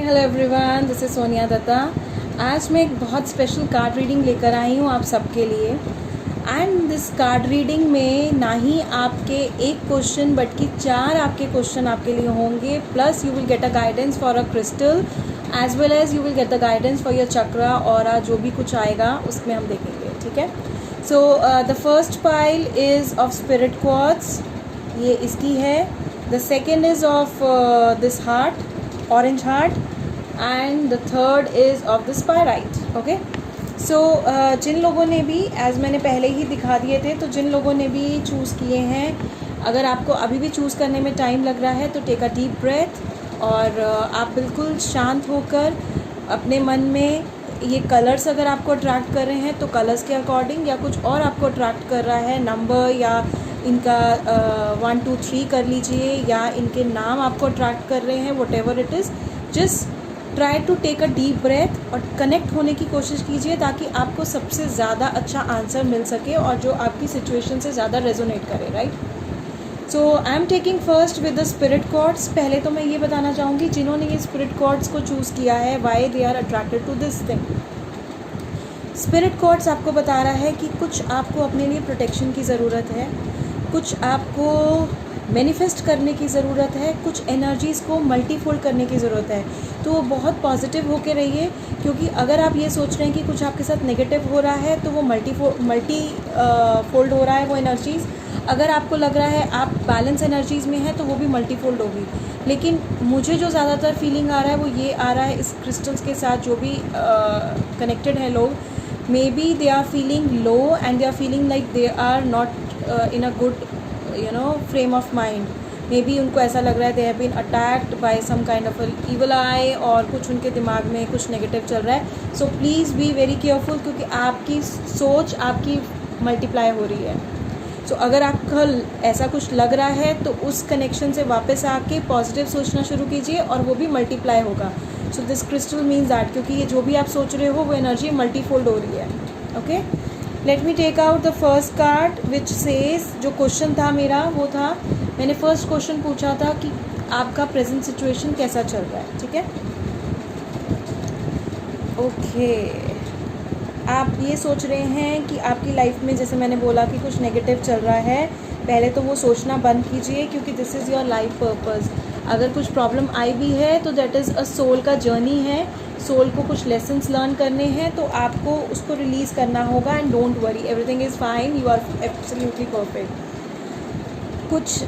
Hello everyone, this is Sonia Datta. आज मैं एक बहुत स्पेशल कार्ड रीडिंग लेकर आई हूँ आप सबके लिए। एंड दिस कार्ड रीडिंग में ना ही आपके एक क्वेश्चन बल्कि 4 आपके क्वेश्चन आपके लिए होंगे, plus you will get a guidance for a crystal as well as you will get the guidance for your chakra और जो भी कुछ आएगा उसमें हम देखेंगे। ठीक है, so the first pile is of spirit quartz, ये इसकी है। The second is of this heart, orange heart, and the third is of the spyrite. Okay, so जिन लोगों ने भी, एज मैंने पहले ही दिखा दिए थे, तो जिन लोगों ने भी चूज़ किए हैं, अगर आपको अभी भी चूज़ करने में टाइम लग रहा है तो टेक अ डीप ब्रेथ और आप बिल्कुल शांत होकर अपने मन में ये कलर्स अगर आपको अट्रैक्ट कर रहे हैं तो कलर्स के अकॉर्डिंग, या कुछ और आपको अट्रैक्ट कर रहा है नंबर या इनका 1 2 3 कर लीजिए, या इनके नाम आपको अट्रैक्ट कर रहे हैं, whatever it is, just try to take a deep breath और कनेक्ट होने की कोशिश कीजिए ताकि आपको सबसे ज़्यादा अच्छा आंसर मिल सके और जो आपकी सिचुएशन से ज़्यादा रेजोनेट करे। Right, so I am taking first with the spirit cards. पहले तो मैं ये बताना चाहूँगी जिन्होंने ये स्पिरिट कॉर्ड्स को चूज़ किया है, why they are attracted to this thing. Spirit cards आपको बता रहा है कि कुछ आपको अपने लिए प्रोटेक्शन की ज़रूरत है, कुछ आपको मैनिफेस्ट करने की ज़रूरत है, कुछ एनर्जीज़ को मल्टीफोल्ड करने की ज़रूरत है। तो बहुत पॉजिटिव होके रहिए, क्योंकि अगर आप ये सोच रहे हैं कि कुछ आपके साथ नेगेटिव हो रहा है तो वो मल्टी फोल्ड हो रहा है वो एनर्जीज़। अगर आपको लग रहा है आप बैलेंस एनर्जीज़ में हैं तो वो भी मल्टीफोल्ड होगी। लेकिन मुझे जो ज़्यादातर फीलिंग आ रहा है वो ये आ रहा है, इस क्रिस्टल्स के साथ जो भी कनेक्टेड हैं लोग, maybe they are feeling low and they are feeling like they are not in a good frame of mind. Maybe उनको ऐसा लग रहा है they have been attacked by some kind of a evil eye, और कुछ उनके दिमाग में कुछ नेगेटिव चल रहा है। So please be very careful, क्योंकि आपकी सोच आपकी मल्टीप्लाई हो रही है। So अगर आपका ऐसा कुछ लग रहा है तो उस कनेक्शन से वापस आके पॉजिटिव सोचना शुरू कीजिए और वो भी मल्टीप्लाई होगा। So this crystal means that, क्योंकि ये जो भी आप सोच रहे हो वो एनर्जी मल्टीफोल्ड हो रही है। Okay, let me take out the first card which says, जो क्वेश्चन था मेरा वो था, मैंने फर्स्ट क्वेश्चन पूछा था कि आपका प्रेजेंट सिचुएशन कैसा चल रहा है। ठीक है, ओके, आप ये सोच रहे हैं कि आपकी लाइफ में, जैसे मैंने बोला कि कुछ नेगेटिव चल रहा है, पहले तो वो सोचना बंद कीजिए, क्योंकि this is your life purpose. अगर कुछ प्रॉब्लम आई भी है तो दैट इज़ अ सोल का जर्नी है, सोल को कुछ लेसन्स लर्न करने हैं तो आपको उसको रिलीज़ करना होगा। And don't worry, everything is fine, you are absolutely perfect. कुछ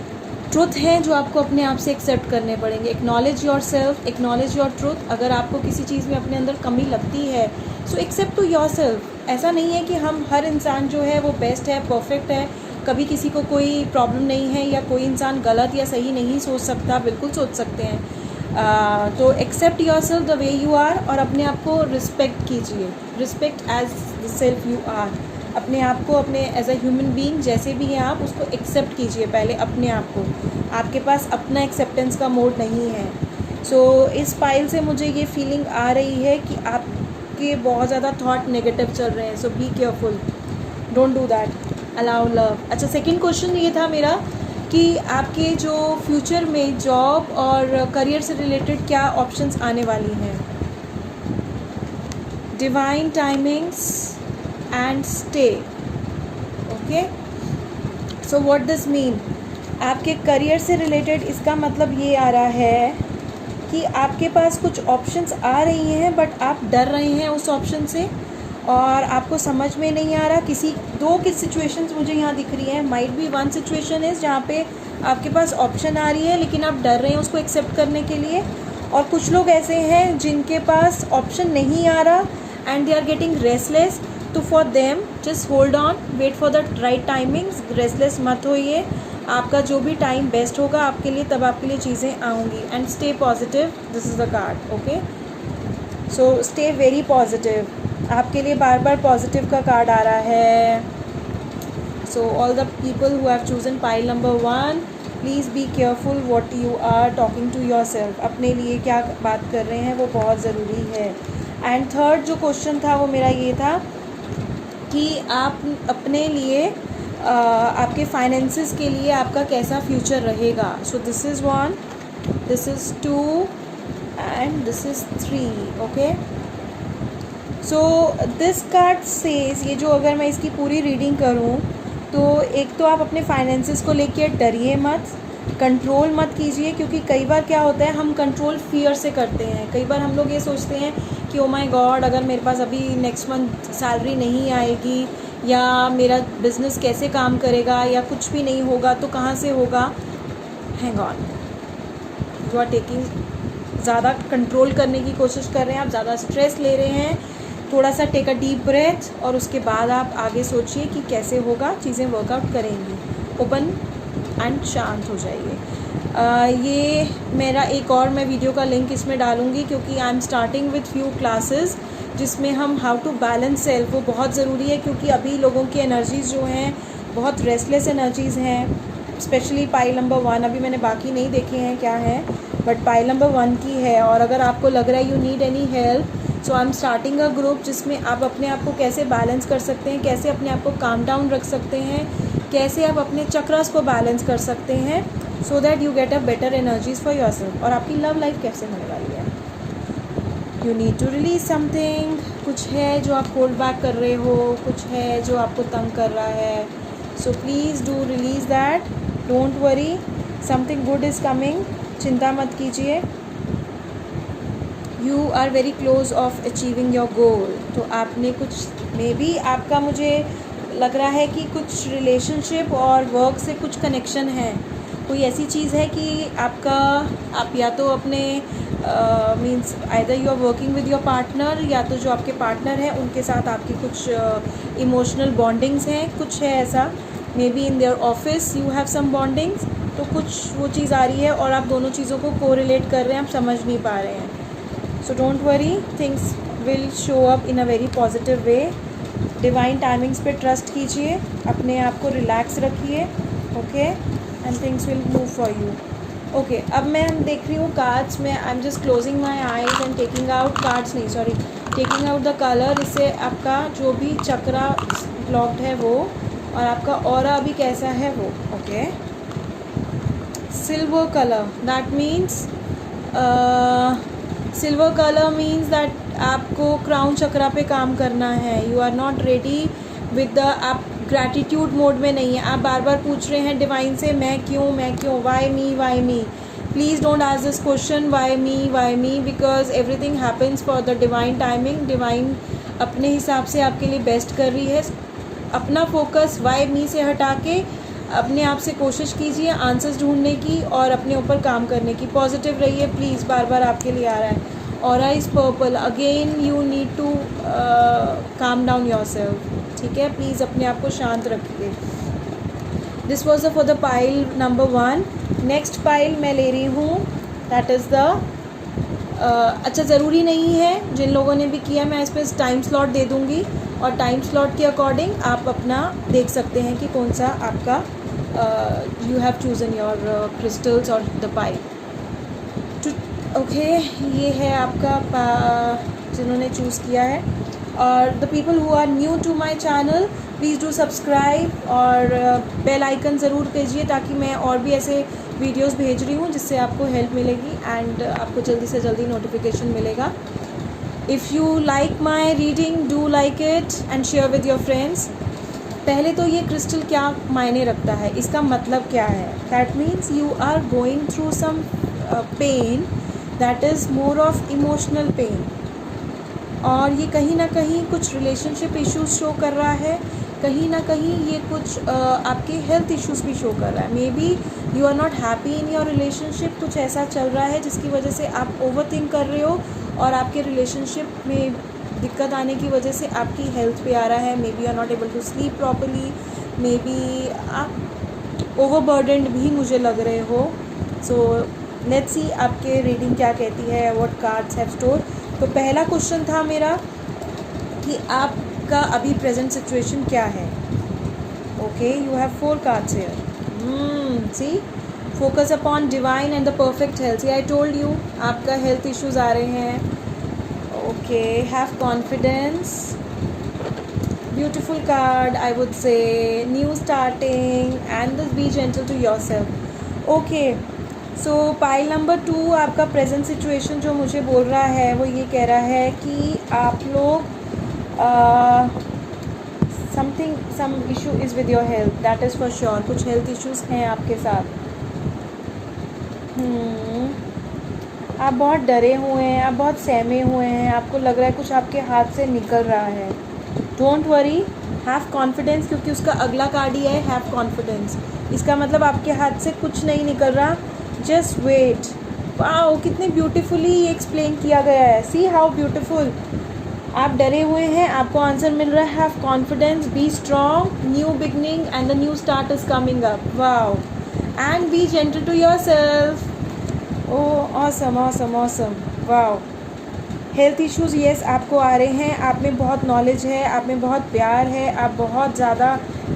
ट्रुथ हैं जो आपको अपने आप से एक्सेप्ट करने पड़ेंगे। Acknowledge yourself, acknowledge your truth. अगर आपको किसी चीज़ में अपने अंदर कमी लगती है so except to your self. ऐसा नहीं है कि हम हर इंसान जो है वो बेस्ट है, परफेक्ट है, कभी किसी को कोई प्रॉब्लम नहीं है, या कोई इंसान गलत या सही नहीं सोच सकता, बिल्कुल सोच सकते हैं। तो accept yourself the way you are और अपने आप को रिस्पेक्ट कीजिए। Respect as the self you are. अपने आप को, अपने एज अ ह्यूमन बीइंग जैसे भी हैं आप, उसको एक्सेप्ट कीजिए पहले अपने आप को। आपके पास अपना एक्सेप्टेंस का मोड नहीं है। सो इस फाइल से मुझे ये फीलिंग आ रही है कि आपके बहुत ज़्यादा थॉट नेगेटिव चल रहे हैं। So be careful, don't do that, allow love. अच्छा, सेकेंड क्वेश्चन ये था मेरा कि आपके जो फ्यूचर में जॉब और करियर से रिलेटेड क्या ऑप्शंस आने वाली हैं। Divine timings and stay. Okay, so what this mean, आपके करियर से रिलेटेड इसका मतलब ये आ रहा है कि आपके पास कुछ ऑप्शंस आ रही हैं बट आप डर रहे हैं उस ऑप्शन से और आपको समझ में नहीं आ रहा। किस सिचुएशंस मुझे यहाँ दिख रही है। Might be one situation is जहाँ पे आपके पास ऑप्शन आ रही है लेकिन आप डर रहे हैं उसको एक्सेप्ट करने के लिए, और कुछ लोग ऐसे हैं जिनके पास ऑप्शन नहीं आ रहा and they are getting restless. तो for them just hold on, wait for the right timings, restless मत होइए। आपका जो भी टाइम बेस्ट होगा आपके लिए, तब आपके लिए चीज़ें आऊँगी। And stay positive, this is the card. Okay, so stay very positive. आपके लिए बार बार पॉजिटिव का कार्ड आ रहा है। So all the people who have chosen pile number 1, please be careful what you are talking to yourself. अपने लिए क्या बात कर रहे हैं वो बहुत ज़रूरी है। एंड थर्ड जो क्वेश्चन था वो मेरा ये था कि आप अपने लिए आपके फाइनेंसेस के लिए आपका कैसा फ्यूचर रहेगा। So this is 1, this is 2 and this is 3. Okay, so this card says, ये जो अगर मैं इसकी पूरी रीडिंग करूँ तो एक तो आप अपने फाइनेंसेस को लेके डरिए मत, कंट्रोल मत कीजिए, क्योंकि कई बार क्या होता है हम कंट्रोल फियर से करते हैं। कई बार हम लोग ये सोचते हैं कि ओ माय गॉड, अगर मेरे पास अभी नेक्स्ट मंथ सैलरी नहीं आएगी या मेरा बिज़नेस कैसे काम करेगा या कुछ भी नहीं होगा तो कहाँ से होगा। Hang on, you are taking, ज़्यादा कंट्रोल करने की कोशिश कर रहे हैं आप, ज़्यादा स्ट्रेस ले रहे हैं। थोड़ा सा टेक अ डीप ब्रेथ और उसके बाद आप आगे सोचिए कि कैसे होगा, चीज़ें वर्कआउट करेंगी। ओपन एंड शांत हो जाइए। ये मेरा एक और मैं वीडियो का लिंक इसमें डालूँगी, क्योंकि I am starting with few classes जिसमें हम हाउ टू बैलेंस सेल्फ, वो बहुत ज़रूरी है, क्योंकि अभी लोगों की एनर्जीज़ जो हैं बहुत रेस्टलेस एनर्जीज़ हैं। स्पेशली पाइल नंबर 1, अभी मैंने बाकी नहीं देखे हैं क्या है, बट पाइल नंबर 1 की है। और अगर आपको लग रहा है you need any help, so I am starting a group जिसमें आप अपने आप को कैसे बैलेंस कर सकते हैं, कैसे अपने आप को काम डाउन रख सकते हैं, कैसे आप अपने चक्रास को बैलेंस कर सकते हैं, so that you get a better energies for yourself. और आपकी लव लाइफ कैसे होने वाली है। You need to release something, कुछ है जो आप होल्ड बैक कर रहे हो, कुछ है जो आपको तंग कर रहा है, so please do release that, don't worry, something good is coming, चिंता मत कीजिए। You are very close of achieving your goal, तो आपने कुछ, मे बी आपका, मुझे लग रहा है कि कुछ रिलेशनशिप और वर्क से कुछ कनेक्शन है। कोई ऐसी चीज़ है कि आपका, आप या तो अपने means either you are working with your partner, या तो जो आपके पार्टनर हैं उनके साथ आपकी कुछ इमोशनल बॉन्डिंग्स हैं, कुछ है ऐसा। Maybe in their office you have some bondings, तो कुछ वो चीज़ आ रही है और आप दोनों चीज़ों को कोरिलेट कर रहे हैं, आप समझ नहीं पा रहे हैं। So don't worry, things will show up in a very positive way. Divine timings पे ट्रस्ट कीजिए, अपने आप को रिलैक्स रखिए, okay, and things will move for you. Okay, अब मैं देख रही हूँ कार्ड्स में, I am just closing my eyes and taking out cards, नहीं sorry, taking out the colour. इससे आपका जो भी चक्रा ब्लॉक्ड है वो, और आपका ऑरा अभी कैसा है वो। Okay, silver colour, that means silver colour means that आपको क्राउन चक्रा पे काम करना है। You are not ready with the, आप ग्रैटिट्यूड मोड में नहीं है, आप बार बार पूछ रहे हैं डिवाइन से, मैं क्यों, why me. Please don't ask this question, why me, because everything happens for the divine timing. Divine अपने हिसाब से आपके लिए बेस्ट कर रही है। अपना फोकस वाई मी से हटा के अपने आप से कोशिश कीजिए आंसर्स ढूंढने की और अपने ऊपर काम करने की। पॉजिटिव रहिए प्लीज़, बार बार आपके लिए आ रहा है। Aura is purple, again you need to calm down yourself, ठीक है, प्लीज़ अपने आप को शांत रखिए। This was for the pile number 1। Next pile मैं ले रही हूँ, दैट इज़ द, अच्छा ज़रूरी नहीं है, जिन लोगों ने भी किया मैं इस पर टाइम स्लॉट दे दूँगी, और टाइम स्लॉट के अकॉर्डिंग आप अपना देख सकते हैं कि कौन सा आपका, you have chosen your crystals और द पाइल। ओके, ये है आपका जिन्होंने चूज़ किया है। और the people who are new to my channel, please do subscribe और बेल आइकन ज़रूर कीजिए, ताकि मैं और भी ऐसे वीडियोस भेज रही हूँ जिससे आपको हेल्प मिलेगी एंड आपको जल्दी से जल्दी नोटिफिकेशन मिलेगा। If you like my reading, do like it and share with your friends. पहले तो ये क्रिस्टल क्या मायने रखता है, इसका मतलब क्या है। That means you are going through some pain, that is more of emotional pain, और ये कहीं ना कहीं कुछ रिलेशनशिप इश्यूज शो कर रहा है, कहीं ना कहीं ये कुछ आपके हेल्थ इश्यूज भी शो कर रहा है। May be you are not happy in your relationship, कुछ ऐसा चल रहा है जिसकी वजह से आप ओवर थिंक कर रहे हो और आपके रिलेशनशिप में दिक्कत आने की वजह से आपकी हेल्थ पे आ रहा है। May be you are not able to sleep properly, may be आप ओवरबर्डन्ड भी मुझे लग रहे हो। सो लेट्स सी आपके रीडिंग क्या कहती है, व्हाट कार्ड्स हैव स्टोर। तो पहला क्वेश्चन था मेरा कि आपका अभी प्रेजेंट सिचुएशन क्या है। Okay, you have 4 cards here. See, focus upon divine and the perfect health. I told you आपका हेल्थ इश्यूज आ रहे हैं। Okay, have confidence, beautiful card, I would say new starting and be gentle to yourself. Okay, so pile number 2 आपका present situation जो मुझे बोल रहा है वो ये कह रहा है कि आप लोग some issue is with your health, that is for sure. कुछ हेल्थ इश्यूज़ हैं आपके साथ। आप बहुत डरे हुए हैं, आप बहुत सहमे हुए हैं, आपको लग रहा है कुछ आपके हाथ से निकल रहा है। डोंट वरी, हैव कॉन्फिडेंस, क्योंकि उसका अगला कार्ड ही है हैव कॉन्फिडेंस। इसका मतलब आपके हाथ से कुछ नहीं निकल रहा, जस्ट वेट। वाओ, कितने ब्यूटीफुली ये एक्सप्लेन किया गया है। See how beautiful. आप डरे हुए हैं, आपको आंसर मिल रहा है have confidence, be strong, new beginning and the new start is coming up. Wow, and be gentle to yourself. Oh awesome awesome awesome, wow. Health issues yes आपको आ रहे हैं, आप में बहुत नॉलेज है, आप में बहुत प्यार है, आप बहुत ज़्यादा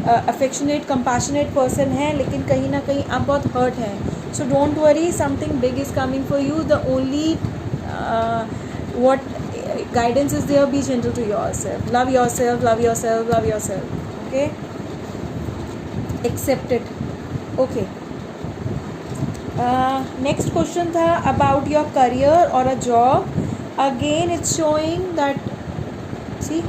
अफेक्शनेट कंपैशनेट पर्सन हैं, लेकिन कहीं ना कहीं आप बहुत हर्ट हैं। So don't worry, something big is coming for you. The only what guidance is there, be gentle to yourself, love yourself, love yourself, love yourself, okay, accept it, okay. Next question था about your career or a job. Again it's showing that see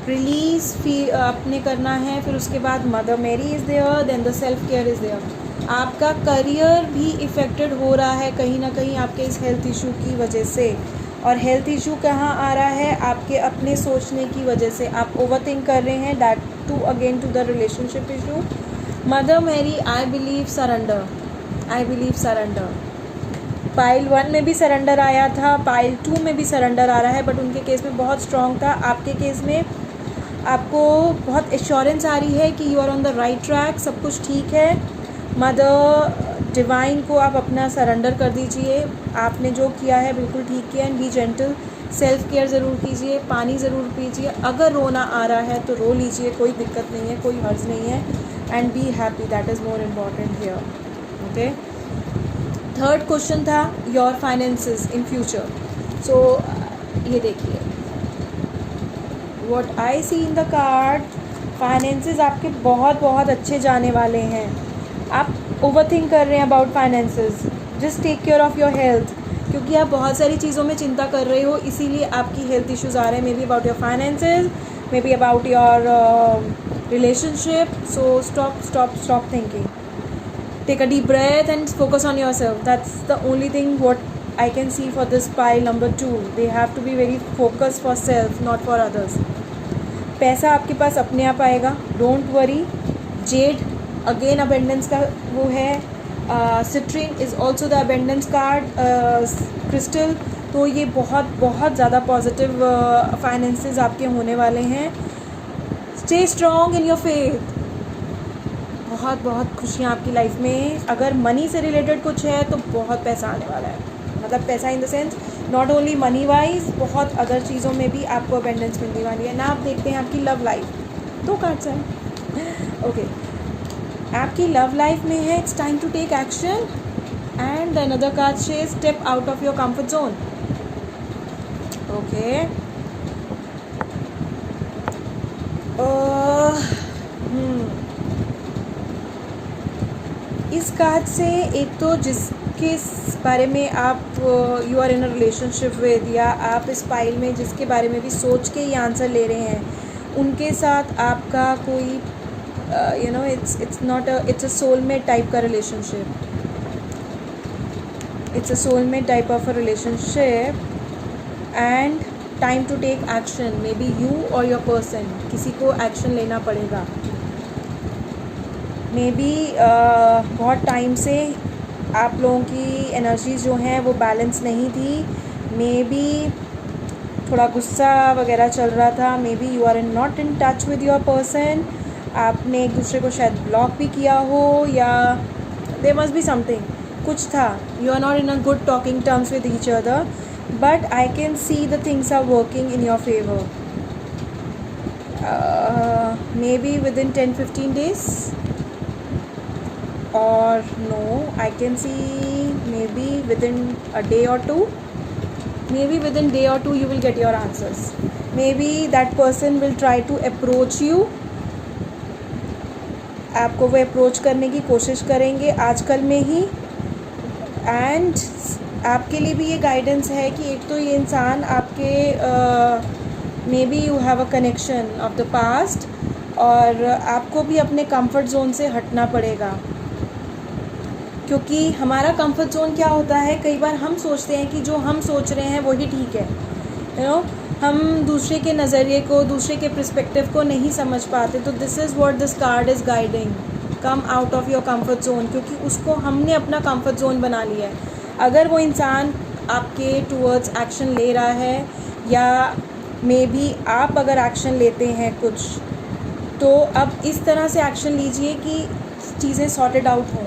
release feel अपने करना है, फिर उसके बाद mother Mary is there, then the self care is there. आपका career भी affected हो रहा है कहीं ना कहीं आपके इस हेल्थ इशू की वजह से। और हेल्थ इशू कहाँ आ रहा है? आपके अपने सोचने की वजह से। आप ओवर थिंक कर रहे हैं, that too again to the relationship issue. Mother मेरी, I believe surrender, I believe surrender. Pile 1 में भी सरेंडर आया था, पाइल 2 में भी सरेंडर आ रहा है, बट उनके केस में बहुत स्ट्रॉन्ग था। आपके केस में आपको बहुत एश्योरेंस आ रही है कि you are on the right track, सब कुछ ठीक है। मदर डिवाइन को आप अपना सरेंडर कर दीजिए, आपने जो किया है बिल्कुल ठीक किया। And be gentle, self care ज़रूर कीजिए, पानी ज़रूर पीजिए, अगर रोना आ रहा है तो रो लीजिए, कोई दिक्कत नहीं है, कोई हर्ज नहीं है। And be happy, that is more important here, okay. Third question था your finances in future. So ये देखिए, what I see in the card, finances आपके बहुत बहुत अच्छे जाने वाले हैं। आप ओवरथिंक कर रहे हैं about finances, just take care of your health, क्योंकि आप बहुत सारी चीज़ों में चिंता कर रहे हो, इसीलिए आपकी हेल्थ इश्यूज़ आ रहे हैं। May be about your finances, may be about your relationship. So stop thinking, take a deep breath and focus on yourself. That's the only thing what I can see for this pile number 2। They have to be very focus for self, not for others. पैसा आपके पास अपने आप आएगा, don't worry. Jade again abundance का वो है। Citrine is also the abundance card crystal. तो ये बहुत बहुत ज़्यादा पॉजिटिव फाइनेंसेस आपके होने वाले हैं। Stay strong in your faith. बहुत बहुत खुशियाँ आपकी लाइफ में। अगर मनी से रिलेटेड कुछ है तो बहुत पैसा आने वाला है, मतलब पैसा in the sense not only money wise, बहुत अदर चीज़ों में भी आपको अबेंडेंस मिलने वाली है ना। आप देखते हैं आपकी लव लाइफ, 2 कार्ड्स हैं, ओके। आपकी लव लाइफ में है it's time to take action. And another card से step out of your comfort zone, okay. इस कार्ड से एक तो जिसके बारे में आप you are in a relationship with, या आप इस पाइल में जिसके बारे में भी सोच के ये आंसर ले रहे हैं, उनके साथ आपका कोई you know it's a soulmate type का relationship. It's a soulmate type of a relationship and time to take action. May be you और योर पर्सन, किसी को एक्शन लेना पड़ेगा। मे बी बहुत टाइम से आप लोगों की एनर्जीज जो हैं वो बैलेंस नहीं थी। मे बी थोड़ा गुस्सा वगैरह चल रहा था। May B you are not in touch with your person. आपने एक दूसरे को शायद ब्लॉक भी किया हो, या देयर मस्ट बी समथिंग, कुछ था। You are not in a good talking terms with each other, but I can see the things are working in your favour. May be within 10-15 days, or no, I can see maybe within a day or two. Maybe within day or two you will get your answers. Maybe that person will try to approach you. आपको वो approach करने की कोशिश करेंगे आजकल में ही। And आपके लिए भी ये गाइडेंस है कि एक तो ये इंसान आपके may be you have a connection of the past, और आपको भी अपने कंफर्ट जोन से हटना पड़ेगा, क्योंकि हमारा कंफर्ट जोन क्या होता है, कई बार हम सोचते हैं कि जो हम सोच रहे हैं वही ठीक है, यू नो, हम दूसरे के नज़रिए को, दूसरे के पर्सपेक्टिव को नहीं समझ पाते। तो this is what this card is guiding, come out of your comfort zone, क्योंकि उसको हमने अपना कंफर्ट जोन बना लिया है। अगर वो इंसान आपके टूवर्ड्स एक्शन ले रहा है, या मे बी आप अगर एक्शन लेते हैं कुछ, तो अब इस तरह से एक्शन लीजिए कि चीज़ें सॉर्टेड आउट हों।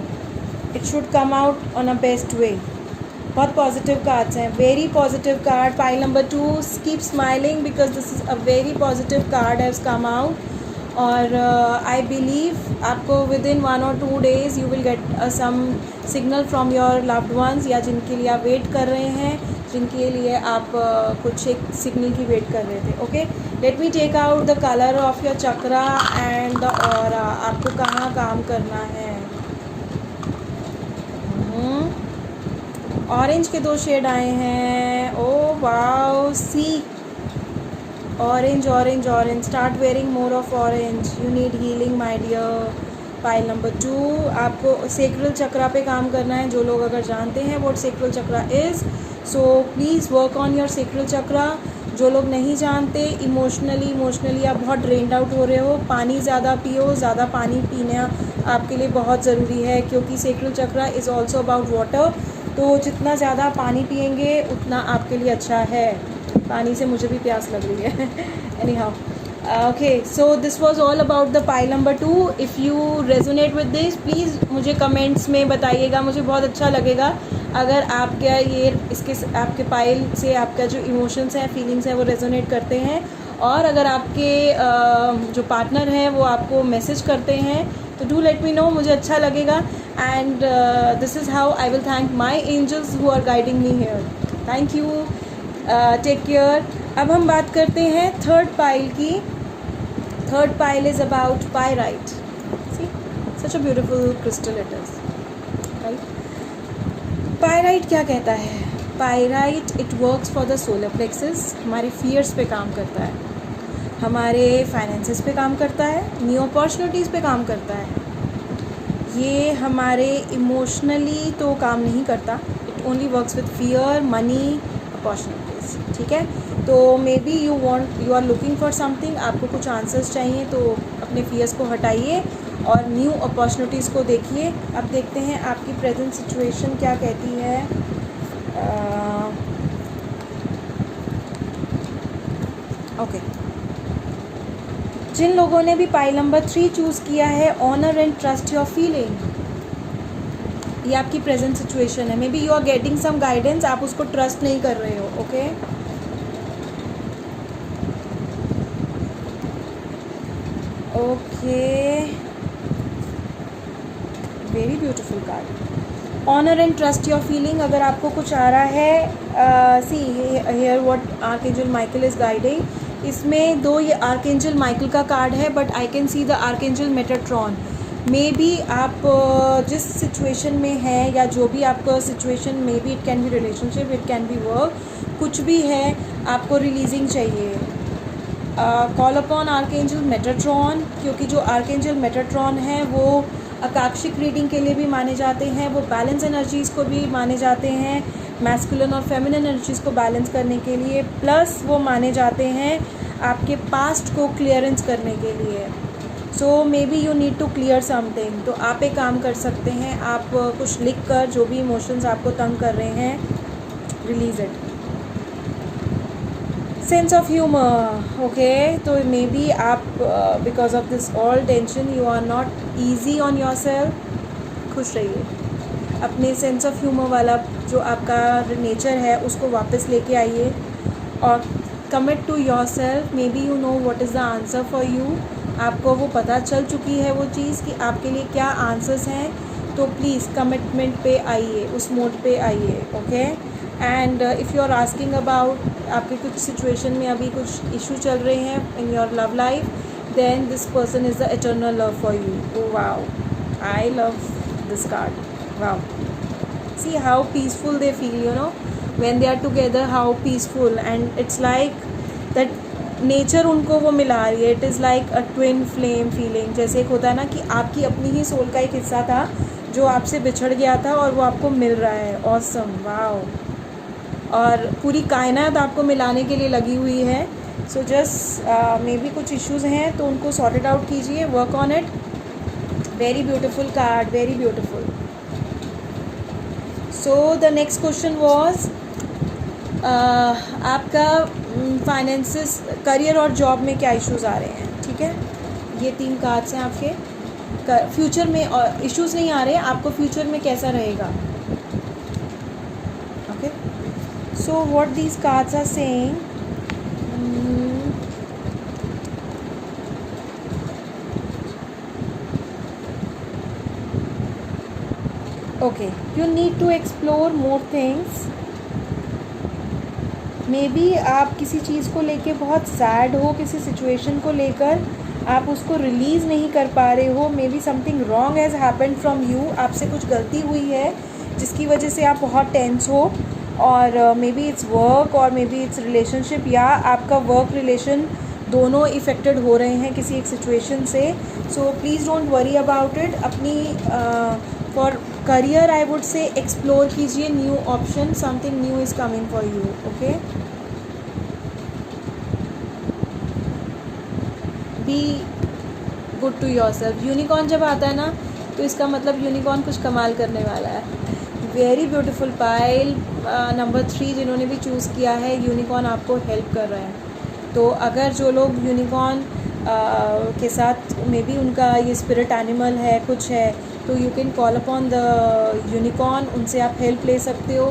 It should come out on a best way. बहुत पॉजिटिव कार्ड्स हैं, very positive card. Pile number 2, keep smiling because this is a very positive card has come out. और आई बिलीव आपको within 1 or 2 days you will get some signal from your loved ones, या जिनके लिए आप wait कर रहे हैं, जिनके लिए आप कुछ एक सिग्नल की वेट कर रहे थे। Okay, let me take out the colour of your chakra and the aura. आपको कहाँ काम करना है? ऑरेंज के 2 शेड आए हैं। Oh wow, see orange orange orange, start wearing more of orange, you need healing my dear. Pile number 2, आपको sacral चक्रा पे काम करना है। जो लोग अगर जानते हैं what sacral chakra is, so please work on your sacral chakra. जो लोग नहीं जानते, इमोशनली आप बहुत ड्रेन्ड आउट हो रहे हो, पानी ज़्यादा पियो। ज़्यादा पानी पीना आपके लिए बहुत ज़रूरी है, क्योंकि sacral chakra is also about water. तो जितना ज़्यादा पानी पिएंगे उतना आपके लिए अच्छा है। पानी से मुझे भी प्यास लग रही है। Any how, okay, so this was all about the pile number 2। If you resonate with this, please मुझे कमेंट्स में बताइएगा। मुझे बहुत अच्छा लगेगा अगर आपका ये आपके पाइल से आपका जो इमोशंस हैं, फीलिंग्स हैं, वो रेजोनेट करते हैं। और अगर आपके जो पार्टनर हैं वो आपको मैसेज करते हैं, तो डू लेट मी नो, मुझे अच्छा लगेगा। And this is how I will thank my angels who are guiding me here. Thank you, take care. अब हम बात करते हैं थर्ड पाइल की। Third pile is about pyrite. See, such a beautiful crystal it is, right. Pyrite क्या कहता है? Pyrite, it works for the solar plexus. हमारे फियर्स पे काम करता है, हमारे फाइनेंसेस पे काम करता है, न्यू अपॉर्चुनिटीज़ पे काम करता है। ये हमारे इमोशनली तो काम नहीं करता, it only works with fear, money, opportunities, ठीक है। तो may B you are looking for something, आपको कुछ आंसर्स चाहिए, तो अपने फियर्स को हटाइए और न्यू अपॉर्चुनिटीज़ को देखिए। अब देखते हैं आपकी प्रेजेंट सिचुएशन क्या कहती है। ओके, जिन लोगों ने भी पाइल नंबर 3 चूज़ किया है, honour and trust your feeling, ये आपकी प्रेजेंट सिचुएशन है। May be you are getting some guidance, आप उसको ट्रस्ट नहीं कर रहे हो। Okay, okay, very beautiful card. Honour and trust your feeling, अगर आपको कुछ आ रहा है, see here what archangel Michael is guiding. इसमें 2 ये आर्कएंजल माइकल का कार्ड है, but I can see the archangel Metatron. May B आप जिस सिचुएशन में हैं, या जो भी आपका situation, may be it can be relationship, it can be work, कुछ भी है, आपको रिलीजिंग चाहिए। कॉल अपॉन आर्कएंजल मेटाट्रॉन, क्योंकि जो आर्कएंजल मेटाट्रॉन है वो आकाशिक रीडिंग के लिए भी माने जाते हैं, वो बैलेंस एनर्जीज़ को भी माने जाते हैं, मैस्कुलिन और फेमिनिन एनर्जीज़ को बैलेंस करने के लिए, प्लस वो माने जाते हैं आपके पास्ट को क्लियरेंस करने के लिए। So may be you need to clear something. तो आप एक काम कर सकते हैं, आप कुछ लिख कर जो भी इमोशंस आपको तंग कर रहे हैं, release it. Sense of humour, okay, तो मे बी आप because of this all tension you are not easy on yourself. खुश रहिए, अपने सेंस ऑफ ह्यूमर वाला जो आपका नेचर है उसको वापस लेके आइए, और commit to yourself. May B you know what is the answer for you. आपको वो पता चल चुकी है वो चीज़ कि आपके लिए क्या आंसर्स हैं। तो प्लीज़ कमिटमेंट पे आइए, उस मोड पे आइए। Okay, and if you are asking about आपके कुछ सिचुएशन में अभी कुछ इशू चल रहे हैं in your love life, then this person is the eternal love for you. Oh wow, I love this card, wow. see how peaceful they feel, you know, when they are together, how peaceful, and it's like that nature उनको वो मिला रही है. It is like a twin flame feeling. जैसे एक होता है ना कि आपकी अपनी ही सोल का एक हिस्सा था जो आपसे बिछड़ गया था और वो आपको मिल रहा है. Awesome, wow. और पूरी कायनात आपको मिलाने के लिए लगी हुई है. सो जस्ट मे बी कुछ इश्यूज़ हैं तो उनको सॉर्ट आउट कीजिए, work on it. Very beautiful card, very beautiful. So the next question was आपका फाइनेंसिस, करियर और जॉब में क्या इश्यूज़ आ रहे हैं. ठीक है, ये 3 कार्ड्स हैं आपके. फ्यूचर में इश्यूज़ नहीं आ रहे, आपको फ्यूचर में कैसा रहेगा. Okay, so what these cards are saying. Okay, you need to explore more things. May B आप किसी चीज़ को लेके बहुत सैड हो, किसी सिचुएशन को लेकर आप उसको रिलीज़ नहीं कर पा रहे हो. May be something wrong has happened from you. आपसे कुछ गलती हुई है जिसकी वजह से आप बहुत टेंस हो. और मे बी इट्स वर्क और मे बी इट्स रिलेशनशिप, या आपका वर्क रिलेशन दोनों इफ़ेक्टेड हो रहे हैं किसी एक सिचुएशन से. So please don't worry about it. अपनी for career I would say explore कीजिए new option. Something new is coming for you. Okay, be good to yourself. Unicorn जब आता है ना तो इसका मतलब यूनिकॉर्न कुछ कमाल करने वाला है. Very beautiful pile. नंबर 3 जिन्होंने भी चूज़ किया है, यूनिकॉर्न आपको हेल्प कर रहा है. तो अगर जो लोग यूनिकॉर्न के साथ मे बी उनका ये स्पिरिट एनिमल है, कुछ है, तो you can call upon the unicorn. उनसे आप हेल्प ले सकते हो.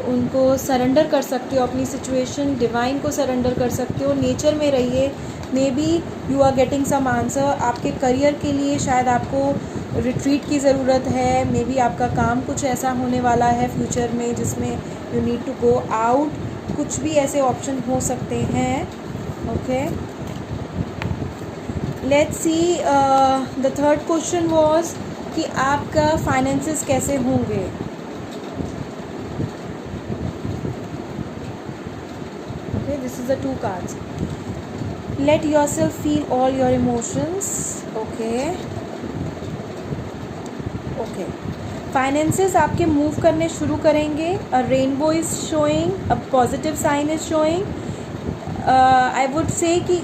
उनको सरेंडर कर सकते हो अपनी सिचुएशन. डिवाइन को सरेंडर कर सकते हो. नेचर में रहिए. May B you are getting some answer. आपके करियर के लिए शायद आपको रिट्रीट की ज़रूरत है. मे बी आपका काम कुछ ऐसा होने वाला है फ्यूचर में जिसमें you need to go out. कुछ भी ऐसे ऑप्शन हो सकते हैं. Okay, let's see. The third question was कि आपका फाइनेंसेस कैसे होंगे. Okay, this is the 2 cards. Let yourself feel all your emotions. Okay. Finances आपके मूव करने शुरू करेंगे. A rainbow is showing, a positive sign is showing. I would say कि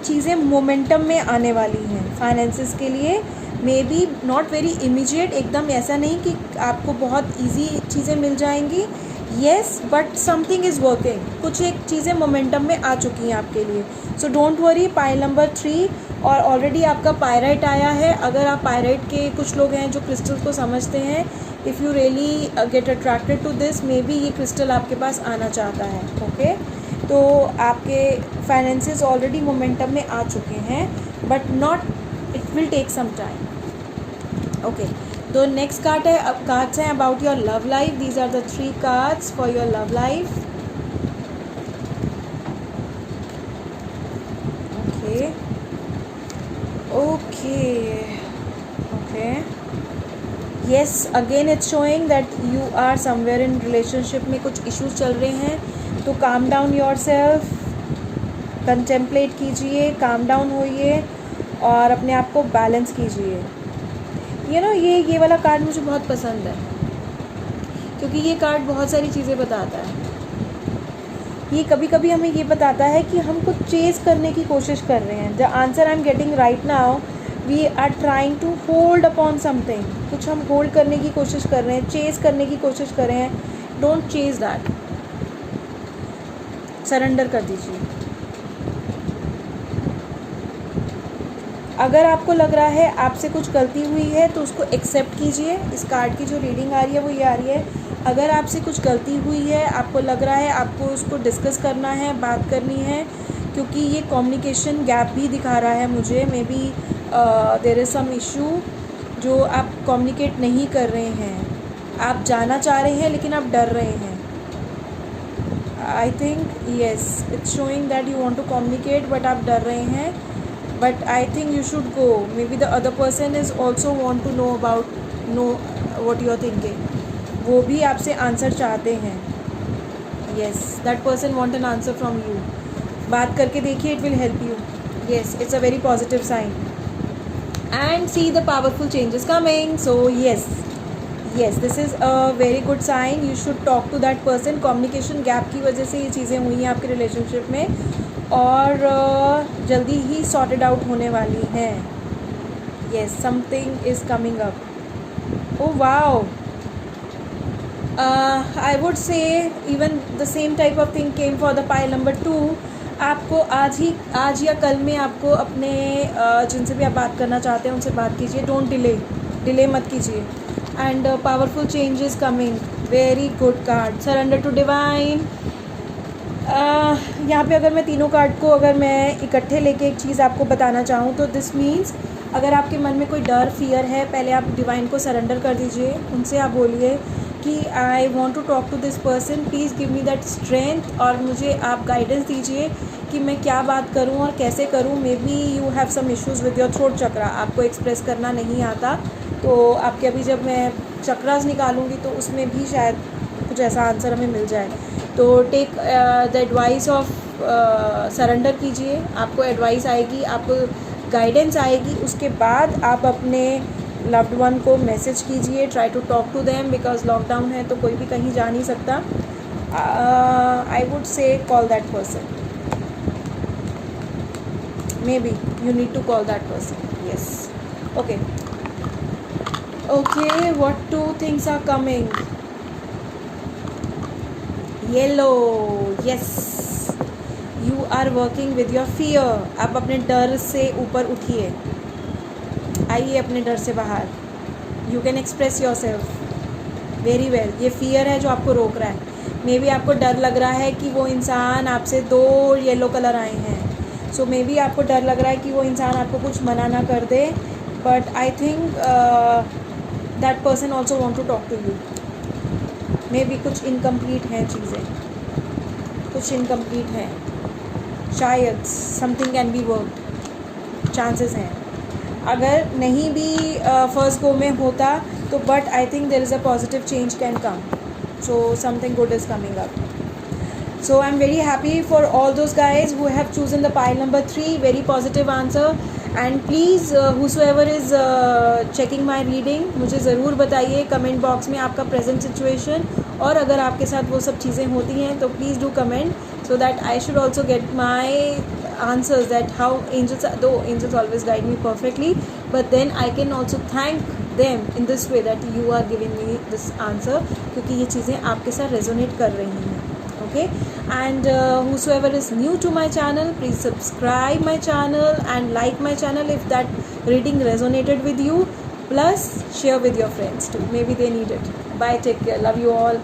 चीज़ें मोमेंटम में आने वाली हैं फाइनेंसेस के लिए. May be not very immediate, एकदम ऐसा नहीं कि आपको बहुत ईजी चीज़ें मिल जाएंगी. Yes, but something is working. कुछ एक चीज़ें मोमेंटम में आ चुकी हैं आपके लिए. सो डोंट वरी. पाइल नंबर 3 और ऑलरेडी आपका पायराइट आया है. अगर आप पायराइट के कुछ लोग हैं जो क्रिस्टल्स को समझते हैं, if you really get attracted to this, may be ये क्रिस्टल आपके पास आना चाहता है. ओके, तो आपके फाइनेंसेस ऑलरेडी मोमेंटम में आ चुके हैं, but not, it will take some time. Okay, तो नेक्स्ट कार्ड है, अब कार्ड्स हैं about your love life. These are the 3 cards for your love life. Okay. Yes, again it's showing that you are somewhere in relationship में कुछ issues चल रहे हैं. तो calm down your self, contemplate कीजिए, काम डाउन होइए और अपने आप को बैलेंस कीजिए. ये वाला कार्ड मुझे बहुत पसंद है क्योंकि ये कार्ड बहुत सारी चीज़ें बताता है. ये कभी कभी हमें ये बताता है कि हम कुछ चेज़ करने की कोशिश कर रहे हैं. The answer I am getting right now, we are trying to hold upon something. कुछ हम होल्ड करने की कोशिश कर रहे हैं, चेज़ करने की कोशिश कर रहे हैं. डोंट चेज़ दैट, सरेंडर कर दीजिए. अगर आपको लग रहा है आपसे कुछ गलती हुई है तो उसको एक्सेप्ट कीजिए. इस कार्ड की जो रीडिंग आ रही है वो ये आ रही है. अगर आपसे कुछ गलती हुई है, आपको लग रहा है आपको उसको डिस्कस करना है, बात करनी है, क्योंकि ये कम्युनिकेशन गैप भी दिखा रहा है मुझे. May be there is some issue जो आप कम्युनिकेट नहीं कर रहे हैं. आप जाना चाह रहे हैं लेकिन आप डर रहे हैं. I think yes, it's showing that you want to communicate but आप डर रहे हैं. But I think you should go. Maybe the other person is also want to know what you are thinking. वो भी आपसे आंसर चाहते हैं. Yes, that person want an answer from you. बात करके देखिए, it will help you. Yes, it's a very positive sign. And see the powerful changes coming. So yes, this is a very good sign. You should talk to that person. Communication gap की वजह से ये चीज़ें हुई हैं आपके relationship में, और जल्दी ही sorted out होने वाली हैं. Yes, something is coming up. Oh wow. I would say even the same type of thing came for the pile number 2. आपको आज या कल में आपको अपने जिनसे भी आप बात करना चाहते हैं उनसे बात कीजिए. डोंट डिले मत कीजिए. And powerful changes coming. Very good card. Surrender to divine. यहाँ पे अगर मैं तीनों कार्ड को अगर मैं इकट्ठे लेके एक चीज़ आपको बताना चाहूँ तो दिस मीन्स अगर आपके मन में कोई डर फियर है, पहले आप डिवाइन को सरेंडर कर दीजिए. उनसे आप बोलिए कि I want to talk to this person, please give me that strength, और मुझे आप गाइडेंस दीजिए कि मैं क्या बात करूं और कैसे करूं. May be you have some issues with your throat chakra. आपको एक्सप्रेस करना नहीं आता, तो आपके अभी जब मैं चक्रास निकालूंगी तो उसमें भी शायद कुछ ऐसा आंसर हमें मिल जाए. तो take the advice of surrender कीजिए. आपको एडवाइस आएगी, आपको गाइडेंस आएगी. उसके बाद आप अपने लव्ड वन को मैसेज कीजिए. Try to talk to them, because lockdown है तो कोई भी कहीं जा नहीं सकता. I would say call that person. May B you need to call that person. Yes. Okay, what two things are coming. Yellow. Yes, you are working with your fear. आप अपने डर से ऊपर उठिए. आइए अपने डर से बाहर. You can express your self very well. ये फियर है जो आपको रोक रहा है. मे बी आपको डर लग रहा है कि वो इंसान आपसे 2 येलो कलर आए हैं. सो मे बी आपको डर लग रहा है कि वो इंसान आपको कुछ मना ना कर दे. But I think that person also want to talk to you. Maybe कुछ इनकम्प्लीट हैं चीज़ें, कुछ इनकम्प्लीट हैं. शायद something can be worked. Chances हैं. अगर नहीं भी फर्स्ट गो में होता तो but I think there is a positive change can come. So something good is coming up. So I'm very happy for all those guys who have chosen the pile number 3. Very positive answer. And please whosoever is checking my reading, मुझे ज़रूर बताइए comment box में आपका present situation, और अगर आपके साथ वो सब चीज़ें होती हैं तो please do comment, so that I should also get my answers, that how angels, though angels always guide me perfectly, but then I can also thank them in this way that you are giving me this answer, क्योंकि ये चीज़ें आपके साथ resonate कर रही हैं. Okay, and whosoever is new to my channel, please subscribe my channel and like my channel if that reading resonated with you. Plus share with your friends too, maybe they need it. Bye, take care, love you all.